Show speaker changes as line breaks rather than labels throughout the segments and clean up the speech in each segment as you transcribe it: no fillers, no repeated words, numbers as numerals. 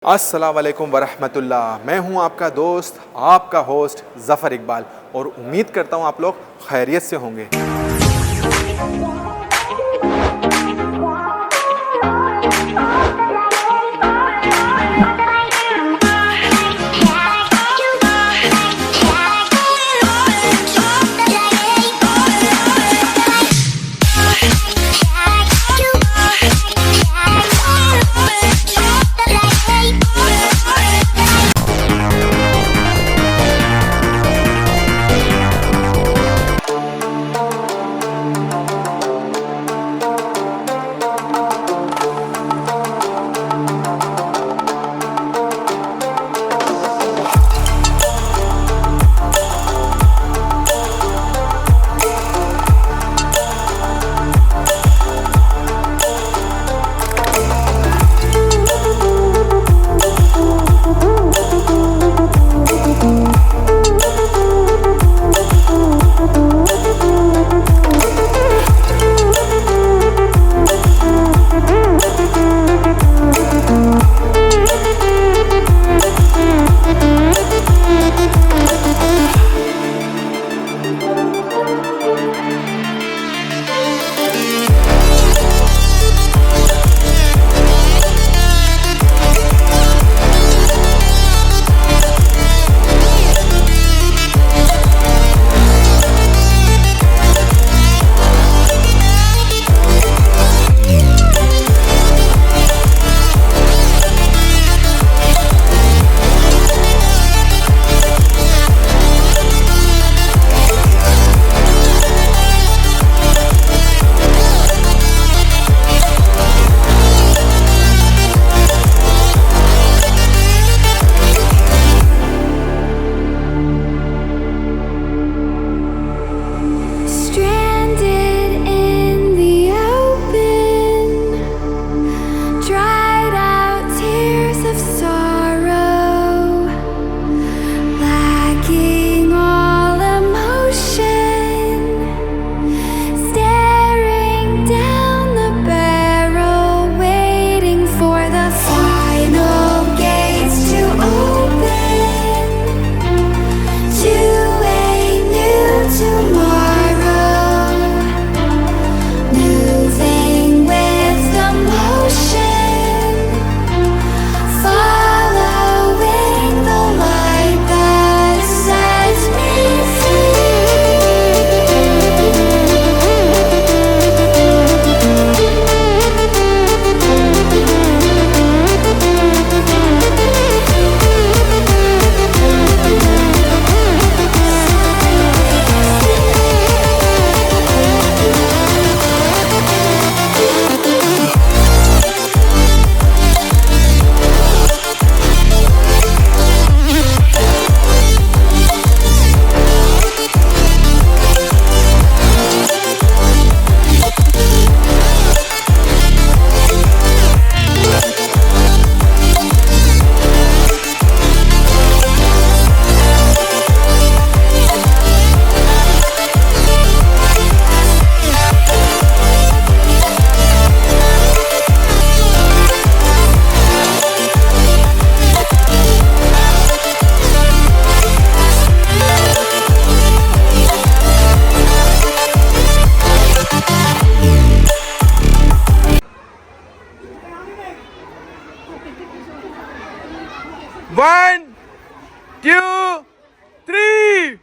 अस्सलाम वालेकुम वरहमतुल्लाह। मैं हूं आपका दोस्त, आपका होस्ट ज़फ़र इकबाल और उम्मीद करता हूं आप लोग खैरियत से होंगे। One, two, three.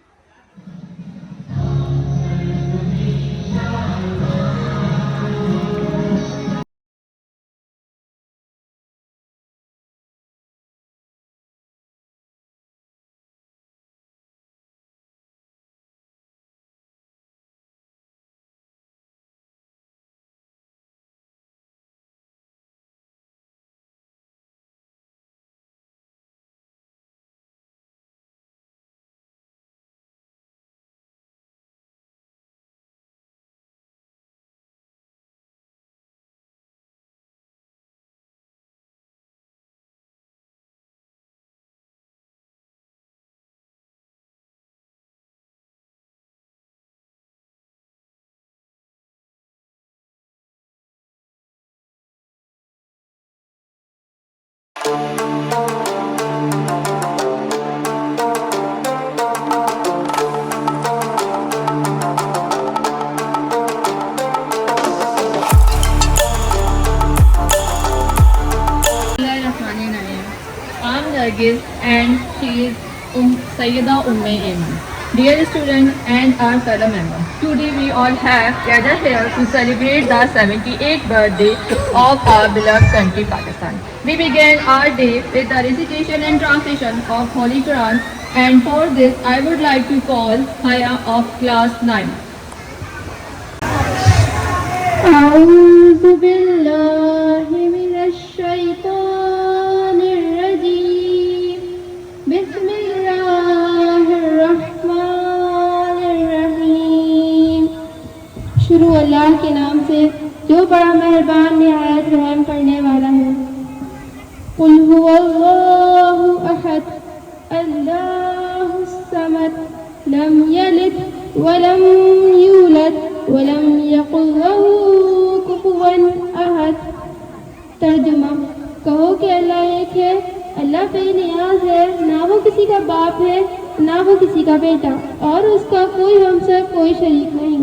Nargis and she is Sayyida Umme Iman. Dear students and our fellow members, today we all have gathered here to celebrate the 78th birthday of our beloved country Pakistan. We began our day with the recitation and translation of Holy Quran, and for this I would like to call Haya of class 9. أعوذ بالله من الشيطان الرجيم بسم الله الرحمن الرحيम शुरू अल्लाह के नाम से जो बड़ा मेहरबान निहायत रहम करने वाला है कुल हुवल्लाहु अहद अल्लाहुस समद लम यलिद वलम यूलद वलम यकुल लहू कुफुवन अहद। तर्जुमा, कहो कि अल्लाह एक है, अल्लाह बेनियाज है, ना वो किसी का बाप है ना वो किसी का बेटा, और उसका कोई हमसर कोई शरीक नहीं।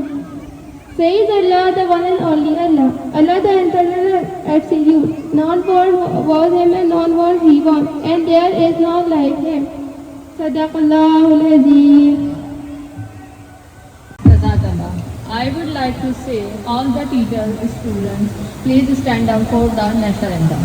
Says Allah, the one and only Allah, Allah the eternal absolute, none born was him and none was he born, and there is none like him. Sadaqallahul Azim. I would like to say all the teachers, students, please stand up for the national anthem.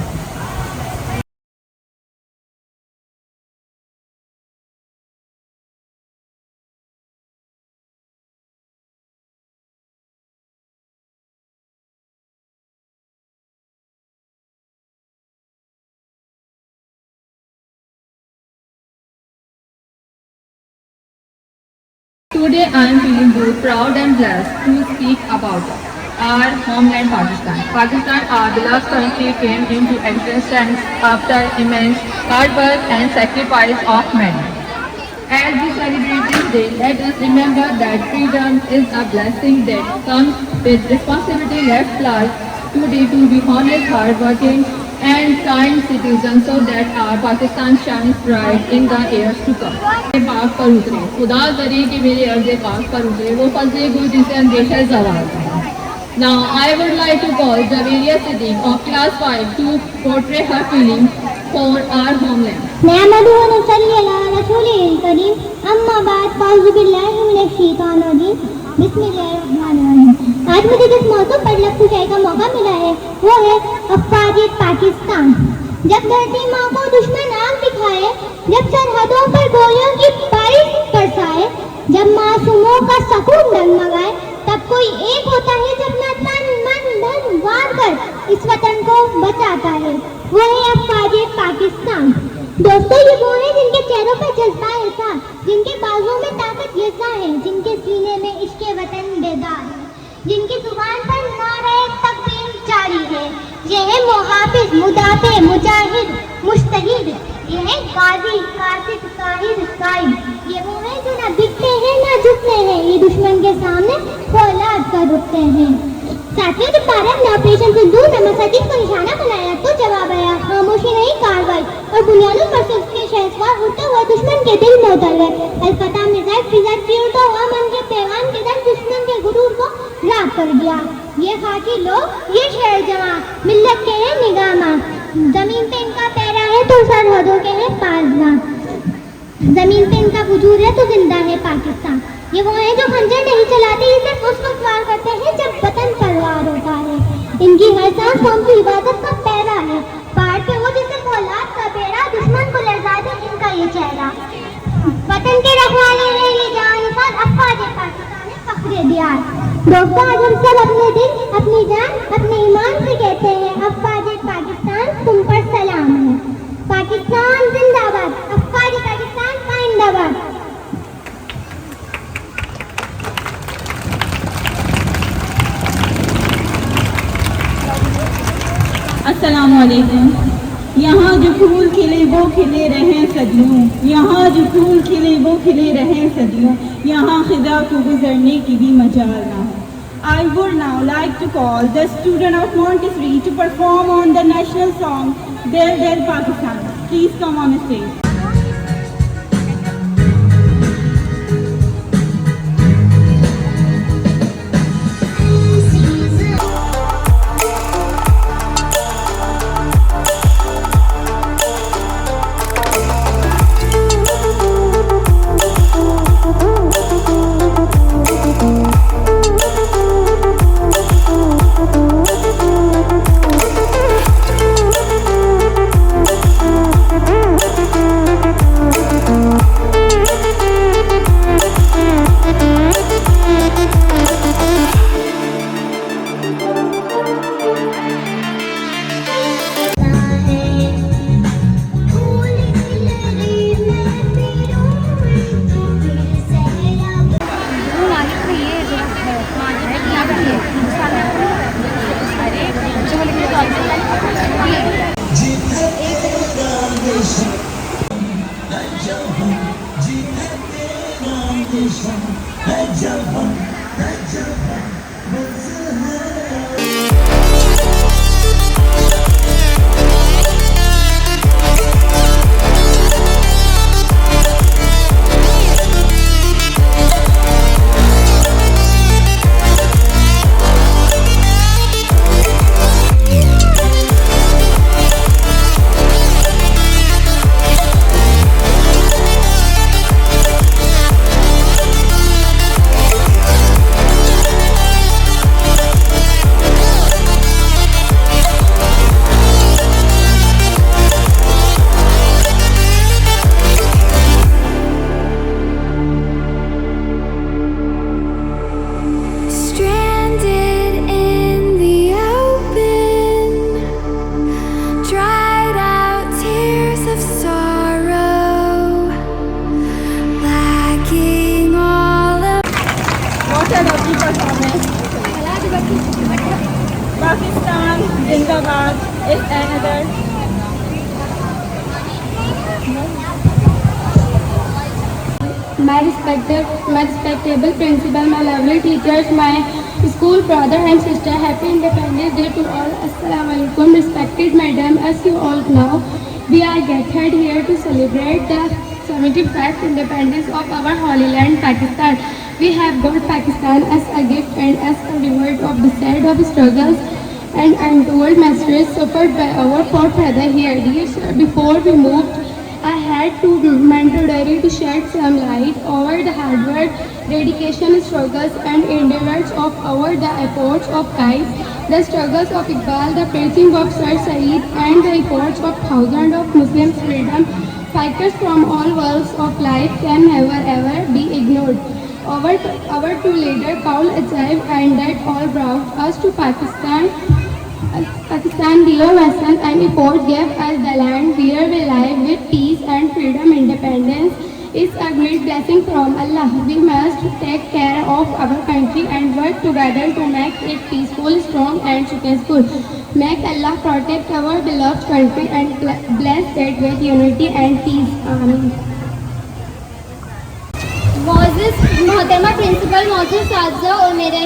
Today I am feeling both proud and blessed to speak about our homeland Pakistan. Pakistan, our beloved country, came into existence after immense hard work and sacrifice of many. As we celebrate this day, let us remember that freedom is a blessing that comes with responsibility. Let's pledge today to be honest, hardworking and kind citizens so that our Pakistan shines bright in the years to come. पाक पर उतरे, खुदा करे कि मेरे अर्ज़े पाक पर उतरे, वो फज़ले गो जिसे अंदेशा ज़वाल था। Now I would like to call Javeria Siddiq of class 5 to portray her feelings for our homeland.
नहमदुहु व नसल्ली अला रसूलिल करीम, अम्मा बाद, फ़अऊज़ु बिल्लाहि मिनश शैतानिर रजीम, बिस्मिल्लाहिर रहमानिर रहीम। आज मुझे जिस मौजू पर लफ्ज़ कहने का मौका मिला है वो है अफ़वाज़ पाकिस्तान। जब धरती माँ को दुश्मन आग दिखाए, जब सरहदों पर गोलियों की बारिश बरसाए, जब मासूमों का सकून डगमगाए, तब कोई एक होता है जो अपना तन मन धन वार कर इस वतन को बचाता है, वो है अफ़वाज़ पाकिस्तान। दोस्तों, ये वो है जिनके चेहरों पर जज्बा ऐसा, जिनके बाजुओं में ताकत ऐसा है, जिनके सीने में इश्क़ वतन बेदार है, जिनकी जुबान पर नारे तकबीर जारी है। ये है मुहाफिज, मुदाफे, मुजाहिद, मुस्तहिद, ये है गाजी, कासिद, काहिद, काइद। ये वो है जो ना दिखते हैं ना झुकते हैं, ये दुश्मन के सामने फौलाद कर रुकते हैं। साथियों, जब भारत ने ऑपरेशन सिंदूर में मस्जिद को निशाना बनाया तो जवाब आया खामोशी नहीं कार्रवाई, और बुनियादों पर से उसके शहसवार होते हुए दुश्मन के दिल में उतर गए। अलफतह मिसाइल फिजा चीरता हुआ मन के पैगाम के दर दुश्मन के गुरूर को राख कर दिया। ये खाकी लोग, ये शहर जवां, मिल्लत के हैं निगामा, जमीन पे इनका पैरा है तो सरहदों के हैं पासबां, जमीन पे इनका वजूद है तो जिंदा है पाकिस्तान। ये वो है जो खंजर नहीं चलाते, ये सिर्फ उस वक्त वार करते हैं जब वतन पर वार होता है। इनकी हर सांस कौम की इबादत का पैरा है, पहाड़ पे वो जिसे फौलाद का बेड़ा, दुश्मन को लर्जा दे इनका ये चेहरा। वतन के रखवाले हैं ये जानिसार, अफ़वाज़ पाकिस्तान है फ़ख्रे दियार। दोस्तों, आज हम सब अपने दिल, अपनी जान, अपने ईमान से कहते हैं अफ़वाज़ पाकिस्तान तुम पर सलाम है। पाकिस्तान जिंदाबाद, अफ़वाज़ पाकिस्तान पाइंदाबाद।
अस्सलाम वालेकुम। यहाँ जो फूल खिले वो खिले रहें सदियों, यहाँ जो फूल खिले वो खिले रहें सदियों, यहाँ खिदा को गुजरने की भी मजाल ना हो। I would now like to call the student of Montessori to perform on the national song Del Del Pakistan. Please come on stage.
Stranded in the open, dried out tears of sorrow, lacking all of.
What a lovely performance. Pakistan Zindabad is another.
My respectable principal, my lovely teachers, my school brother and sister, happy Independence Day to all. Assalamu alaikum, respected madam. As you all know, we are gathered here to celebrate the 75th independence of our holy land, Pakistan. We have got Pakistan as a gift and as a reward of the sad of struggles and untold miseries suffered by our forefather here. Dear sir, before we moved, I had to mandatory to shed some light over the hard work, dedication, struggles and endeavors of the efforts of Qais, the struggles of Iqbal, the preaching of Sir Saeed and the efforts of thousands of Muslim freedom fighters from all walks of life can never ever be ignored. Our two leaders, Kaul Ajaib and that all brought us to Pakistan, their lesson and effort gave us the land where we live with peace and freedom. Independence is a great blessing from Allah. We must take care of our country and work together to make it peaceful, strong and successful. Make Allah protect our beloved country and bless it with unity and peace. Amen.
मोहतरमा principal, मौजूद साथियों और मेरे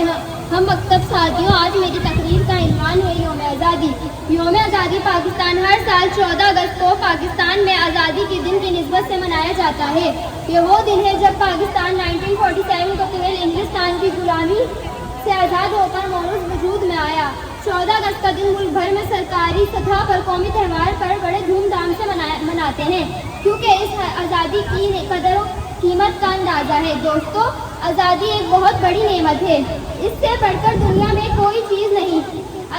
हम मकतब साथियों, आज मेरी तकरीर का इन्वान है योम आज़ादी। योम आज़ादी पाकिस्तान हर साल 14 अगस्त को पाकिस्तान में आज़ादी के दिन की निस्बत से मनाया जाता है। ये वो दिन है जब पाकिस्तान 1947 को केवल इंग्लिस्तान की गुलामी से आज़ाद होकर मौजूद वजूद में आया। 14 अगस्त का दिन मुल्क भर में सरकारी सतह पर कौमी त्यौहार पर बड़े धूमधाम से मनाते हैं, क्योंकि इस आज़ादी की कदर कीमत का अंदाजा है। दोस्तों, आज़ादी एक बहुत बड़ी नेमत है, इससे बढ़कर दुनिया में कोई चीज़ नहीं।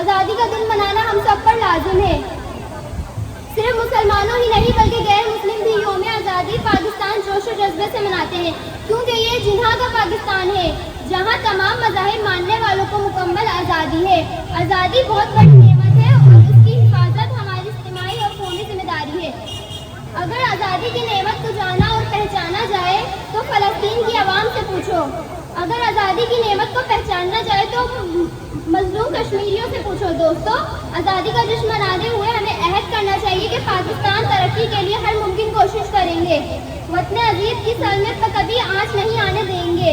आज़ादी का दिन मनाना हम सब पर लाजिम है। सिर्फ मुसलमानों ही नहीं बल्कि गैर मुस्लिम भी योम आज़ादी पाकिस्तान जोश और जज्बे से मनाते हैं, क्योंकि ये जिन्हा का पाकिस्तान है, जहाँ तमाम मज़ाहिब मानने वालों को मुकम्मल आज़ादी है। आज़ादी बहुत बड़ी नेमत है और इसकी हिफाजत हमारी इज्तिमाई और कौमी जिम्मेदारी है। अगर आज़ादी की नेमत को जाना और पहचाना जाए तो फ़लस्तीन की आवाम से पूछो। अगर आज़ादी की नेमत को पहचाना जाए तो मजलूम कश्मीरियों से पूछो। दोस्तों, आज़ादी का जश्न मनाते हुए हमें अहद करना चाहिए कि पाकिस्तान तरक्की के लिए हर मुमकिन कोशिश करेंगे, वतन अजीज की सल्तनत पर कभी आँच नहीं आने देंगे।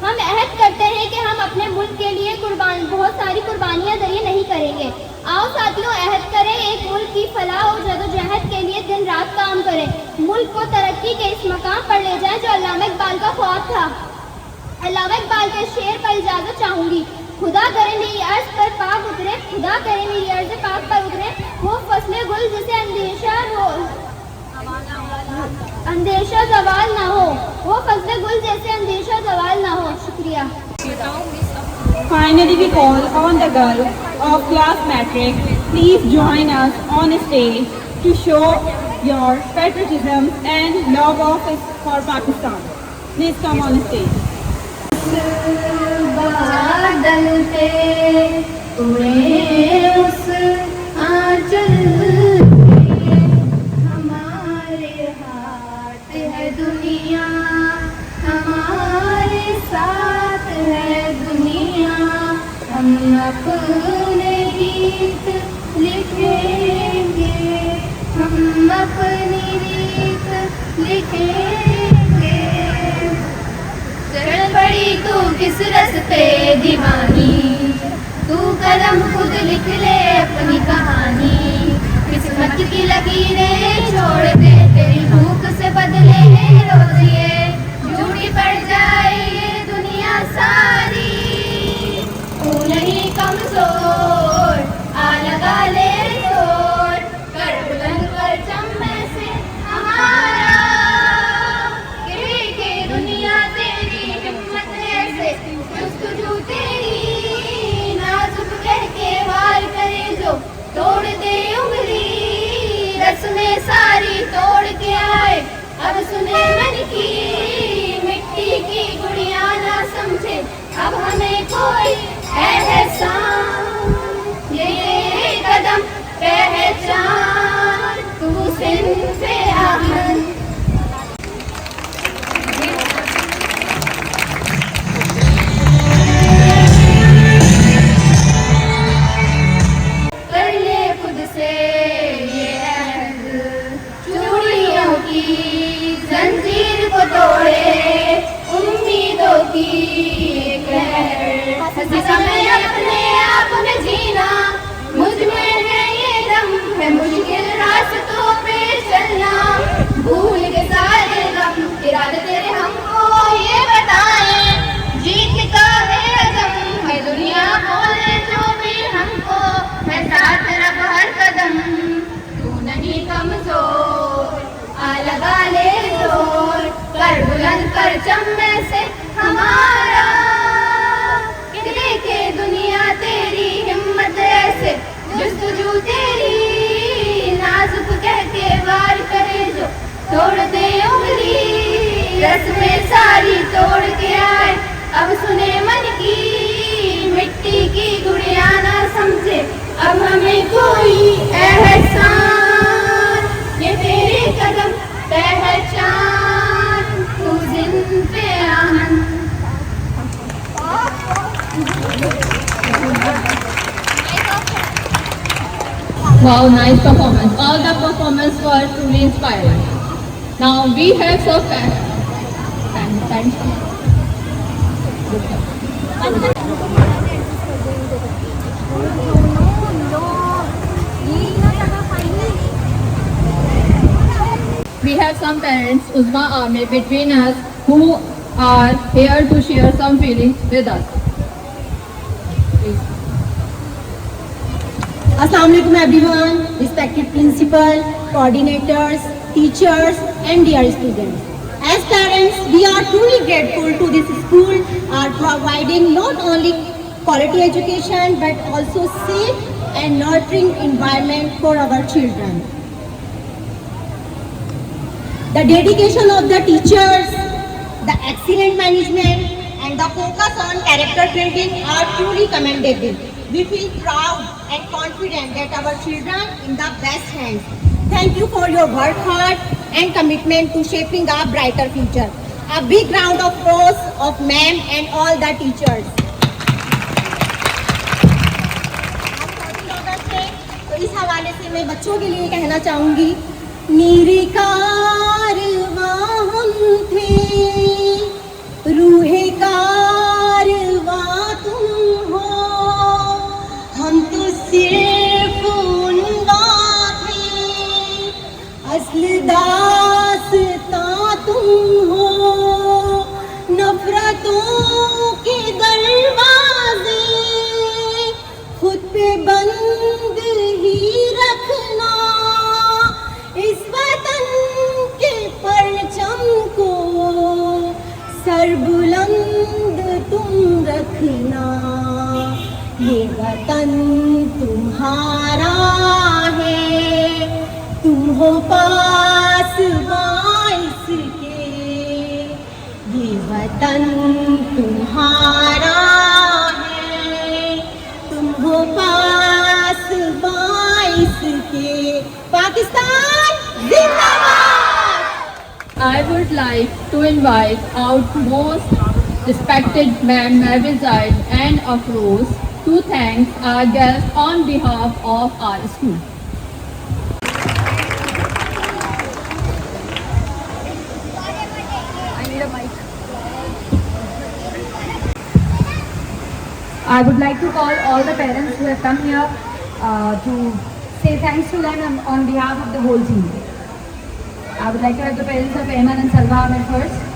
हम अहद करते हैं कि हम अपने मुल्क के लिए बहुत सारी कुर्बानियाँ दरिया नहीं करेंगे। आओ साथियों, अहद करें, एक मुल्क की फलाह और जदोजहद के लिए दिन रात काम करें, मुल्क को तरक्की के इस मकाम पर ले जाएं जो अल्लामा इकबाल का ख्वाब था। अल्लामा इकबाल के शेर पर इजाज़त चाहूँगी। खुदा करे मेरी अर्ज़ पर पाक उतरे, खुदा करे मेरी अर्ज़ पाक पर उतरे, वो फसले गुल जिसे अंदेशा जवाल ना हो, वो फसले गुल जैसे अंदेशा जवाल ना हो। शुक्रिया।
Finally, we call on the girls of class matric. Please join us on stage to show your patriotism and love for Pakistan. Please come on stage.
बादल पे उड़े उस आंचल पे, हमारे हाथ है दुनिया, हमारे साथ है दुनिया। हम अपने गीत लिखेंगे, हम अपनी रीत लिखेंगे।
इस रस्ते दीवानी, तू कलम खुद लिख ले अपनी कहानी, किस्मत की लकीरें छोड़ दे, तेरी भूख से बदले रोज ये झूठी पड़ जाए ये दुनिया सारी। तू नहीं कमजोर, आ लगा ले जोर, कर बुलंद परचम में से हमारा, गिरी के दुनिया तेरी हिम्मत ऐसे, जुस्तजू तेरी नाजुक कह के वार करे जो तोड़ दे उंगली, रस्में सारी तोड़ के आए अब सुने मन की, मिट्टी की गुड़िया ना समझे अब हमें कोई एहसान, ये कदम पहचान तू सिंफ़े आहन। कर ले खुद से ये अहद, चूड़ियों की जंजीर को तोड़े, उम्मीदों की एक लहर, हंसी समय अपने आप में जीना, मुझ में है ये दम, है मुश्किल रास्तों पे चलना, भूल के सारे गम, इरादे तेरे हमको ये बताएं, जीत का है अज़म, है दुनिया बोले जो भी हमको, है साथ रब हर कदम, तू नहीं कमजोर, आ लगा ले जोर, कर बुलंद परचम में से हमारा, के दुनिया तेरी हिम्मत ऐसे, जुस्तजू तेरी नाजुक कह के वार करे जो तोड़ दे उंगली, रस्में सारी तोड़ के आए अब सुने मन की, मिट्टी की गुड़िया ना समझे अब हमें कोई एहसान, ये तेरे कदम पहचान तू ज़िंदे आहन।
Wow, nice performance. All the performance were truly inspiring. Now we have so thanks. We have some parents, Uzma Amir, between us who are here to share some feelings with us.
Assalamualaikum everyone, respected principal, coordinators, teachers and dear students. As parents, we are truly grateful to this school are providing not only quality education but also safe and nurturing environment for our children. The dedication of the teachers, the excellent management and the focus on character building are truly commendable. We feel proud and confident that our children in the best hands. Thank you for your work hard and commitment to shaping a brighter future. A big round of applause of ma'am and all the teachers. तो इस हवाले से मैं बच्चों के लिए कहना चाहूँगी, मेरे कारवां हम थे, रूहे कारवां तुम हो, हम तो सिर्फ उनका थे, असली दास्तां तुम हो, नफरतों के दरवाजे खुद पे बंद ही रखना, इस वतन के परचम को सर बुलंद तुम रखना, ये वतन तुम्हारा है, तुम हो पास बाइस के, ये वतन तुम्हारा है, तुम हो पास बाइस के, पाकिस्तान जिंदाबाद।
I would like to invite our most respected Ma'am Mehwil Zaid and Afroz to thank our guests on behalf of our school. I would like to call all the parents who have come here to say thanks to them on behalf of the whole team. I would like to have the parents of Ayman and Salwa Ahmed first.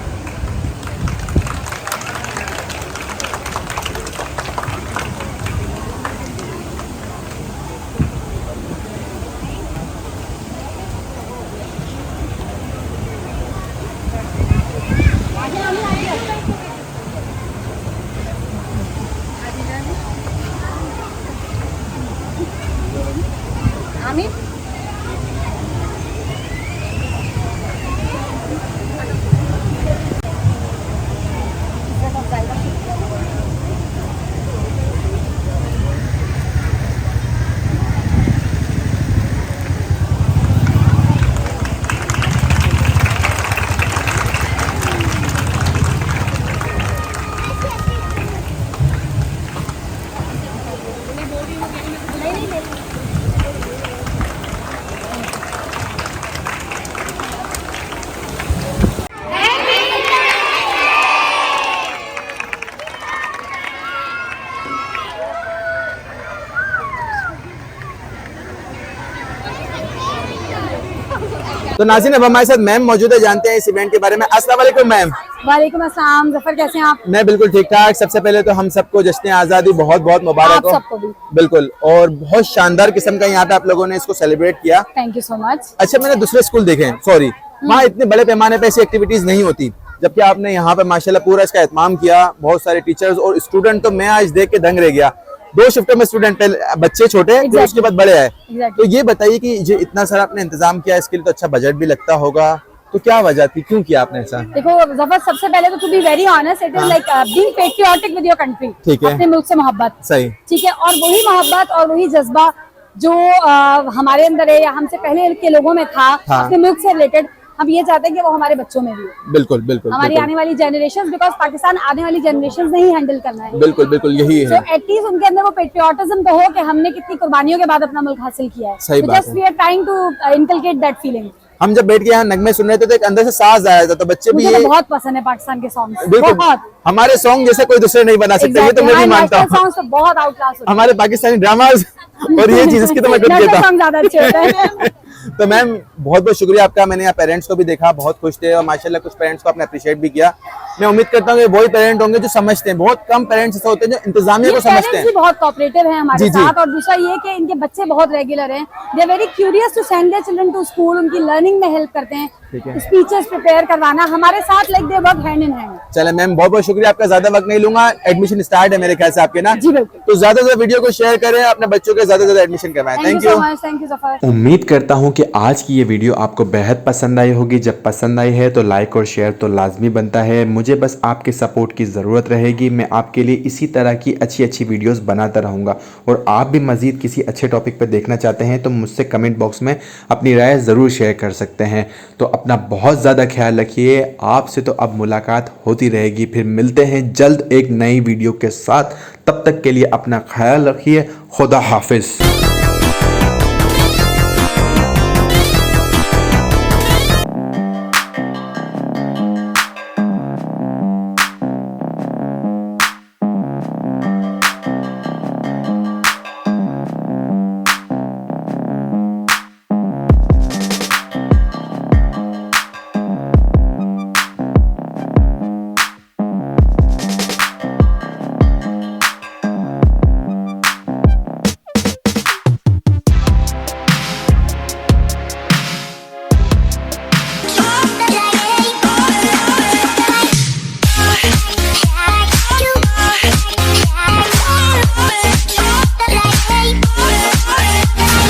तो नाज़रीन अब हमारे साथ ma'am मौजूद है, जानते हैं इस इवेंट के बारे में। अस्सलाम वालेकुम मैम।
वालेकुम अस्सलाम। जफर कैसे हैं आप?
मैं बिल्कुल ठीक ठाक। सबसे पहले तो हम सबको जश्न आज़ादी बहुत बहुत मुबारक हो।
आप सबको भी।
बिल्कुल, और बहुत शानदार किस्म का यहाँ पे आप लोगों ने इसको सेलिब्रेट किया।
Thank you so much.
अच्छा, मैंने दूसरे स्कूल देखे हैं, सॉरी, वहाँ इतने बड़े पैमाने पे ऐसी एक्टिविटीज नहीं होती, जबकि आपने यहाँ पे माशाल्लाह पूरा इसका एहतमाम किया। बहुत सारे टीचर्स और स्टूडेंट, तो मैं आज देख के दंग रह गया। 2 शिफ्टों में स्टूडेंट, बच्चे छोटे फिर उसके बाद बड़े आए। तो ये बताइए कि जो इतना सारा आपने इंतजाम किया, इसके लिए तो अच्छा बजट भी लगता होगा, तो क्या वजह थी, क्यों किया आपने ऐसा?
देखो जफर, सबसे पहले तो to be very honest, it is like being patriotic with your country.
ठीक है,
अपने मुल्क से मोहब्बत।
सही,
ठीक है, और वही मोहब्बत और वही जज्बा जो हमारे अंदर है या हमसे पहले के लोगों में था, अपने मुल्क से रिलेटेड, हम ये चाहते हैं कि वो हमारे बच्चों में भी हो।
बिल्कुल बिल्कुल,
हमारी आने वाली जनरेशन, बिकॉज पाकिस्तान आने वाली जनरेशन नहीं हैंडल करना है।
बिल्कुल बिल्कुल, यही है।
So at least उनके अंदर वो पेट्रियोटिज्म तो हो कि हमने कितनी कुर्बानियों के बाद अपना मुल्क हासिल किया है।
सही बात है।
We are trying to inculcate that feeling.
हम जब बैठ के यहाँ नगमे सुन रहे थे तो एक अंदर से सांस आया था, तो बच्चे भी
मुझे
ये
तो बहुत पसंद है पाकिस्तान के सॉन्ग्स।
बिल्कुल,
बहुत।
हमारे सॉन्ग जैसे कोई दूसरे नहीं बना सकते, ये तो मैं भी मानता हूँ।
सॉन्ग्स तो बहुत आउटक्लास होते हैं।
हमारे पाकिस्तानी ड्रामाज और ये चीज, इसकी तो मैं खुद कहता
सॉन्ग ज्यादा अच्छे होते हैं।
तो मैम बहुत बहुत शुक्रिया आपका। मैंने यहाँ पेरेंट्स को भी देखा, बहुत खुश थे, और माशाल्लाह कुछ पेरेंट्स को आपने अप्रिशिएट भी किया। मैं उम्मीद करता हूँ कि वही पेरेंट होंगे जो समझते हैं। बहुत कम पेरेंट्स ऐसे होते हैं जो इंतजामिया को समझते हैं।
बहुत कोऑपरेटिव हैं हमारे
जी, जी।
साथ, और दूसरा ये कि इनके बच्चे बहुत रेगुलर हैं। They are very curious to send their children to school, उनकी लर्निंग में हेल्प करते हैं, स्पीचेस प्रिपेयर करवाना हमारे साथ, like they work hand in hand.
चले मैम, बहुत बहुत शुक्रिया आपका, ज्यादा वक्त नहीं लूंगा। एडमिशन स्टार्ट है मेरे ख्याल से आपके ना?
जी बिल्कुल।
तो ज्यादा से ज्यादा वीडियो को शेयर करें, अपने बच्चों के ज्यादा से ज्यादा एडमिशन करवाएं। Thank you.
Thank you Zafar.
उम्मीद करता हूँ कि आज की ये वीडियो आपको बेहद पसंद आई होगी। जब पसंद आई है तो लाइक और शेयर तो लाजमी बनता है। मुझे बस आपके सपोर्ट की ज़रूरत रहेगी। मैं आपके लिए इसी तरह की अच्छी अच्छी वीडियोस बनाता रहूँगा, और आप भी मज़ीद किसी अच्छे टॉपिक पर देखना चाहते हैं तो मुझसे कमेंट बॉक्स में अपनी राय ज़रूर शेयर कर सकते हैं। तो अपना बहुत ज़्यादा ख्याल रखिए। आपसे तो अब मुलाकात होती रहेगी, फिर मिलते हैं जल्द एक नई वीडियो के साथ। तब तक के लिए अपना ख्याल रखिए। खुदा हाफिज़।